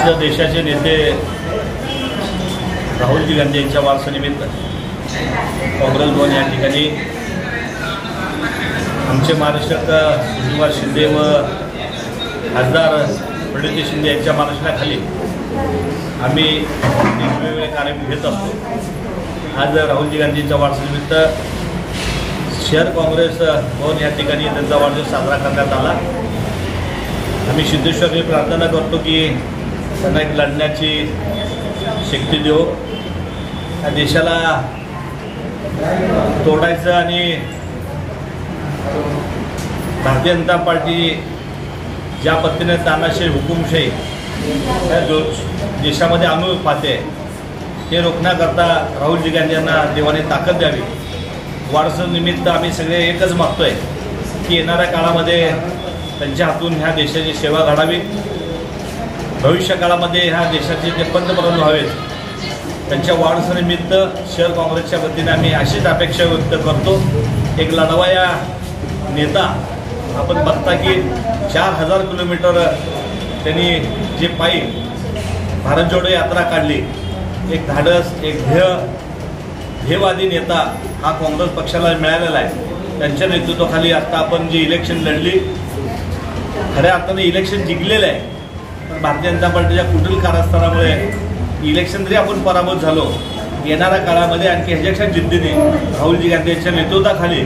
आज देशाचे नेते राहुलजी गांधी यांच्या वारसानिमित्त काँग्रेस भवन या ठिकाणी आमचे महाराष्ट्रात सुशीलकुमार शिंदे व खासदार प्रणिती शिंदे यांच्या मार्गदर्शनाखाली आम्ही वेगवेगळे कार्यक्रम घेत असतो। आज राहुलजी गांधींच्या वारसानिमित्त शहर काँग्रेस भवन या ठिकाणी त्यांचा वाढदिवस साजरा करण्यात आला। आम्ही सिद्धेश्वरला प्रार्थना करतो की त्यांना एक लढण्याची शक्ती देव, या देशाला तोडायचं आणि भारतीय जनता पार्टी ज्या पद्धतीने तानाशाही हुकुमशाही देशामध्ये आणू पाहते ते रोखण्याकरता राहुलजी गांधी यांना देवाने ताकद द्यावी। वारसानिमित्त आम्ही सगळे एकच मागतोय की येणाऱ्या काळामध्ये त्यांच्या हातून ह्या देशाची सेवा घडावी, भविष्य काळामध्ये ह्या देशाचे ते पंतप्रधान व्हावेत। त्यांच्या वाढदिवसानिमित्त शहर काँग्रेसच्या वतीने आम्ही अशीच अपेक्षा व्यक्त करतो। एक लढवाया नेता आपण बघता की 4000 किलोमीटर त्यांनी जे पायी भारत जोडो यात्रा काढली, एक धाडस, एक ध्येयवादी नेता हा काँग्रेस पक्षाला मिळालेला आहे। त्यांच्या नेतृत्वाखाली आता आपण जी इलेक्शन लढली, खऱ्या अर्थाने इलेक्शन जिंकलेलं आहे, पण भारतीय जनता पार्टीच्या कुटील कारस्थानामुळे इलेक्शन जरी आपण पराभूत झालो, येणाऱ्या काळामध्ये आणखी ह्याच्यापेक्षा जिद्दीने राहुलजी गांधी यांच्या नेतृत्वाखाली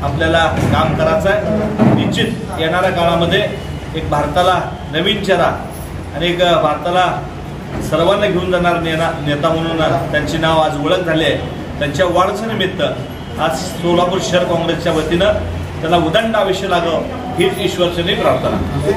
आपल्याला काम करायचं आहे। निश्चित येणाऱ्या काळामध्ये एक भारताला नवीन चेहरा आणि एक भारताला सर्वांना घेऊन जाणार नेता म्हणून त्यांचे नाव आज ओळख झाले आहे। त्यांच्या वाढदिवसानिमित्त आज सोलापूर शहर काँग्रेसच्या वतीनं त्यांना उदंड आयुष्य लागावं हीच ईश्वरचरणी प्रार्थना।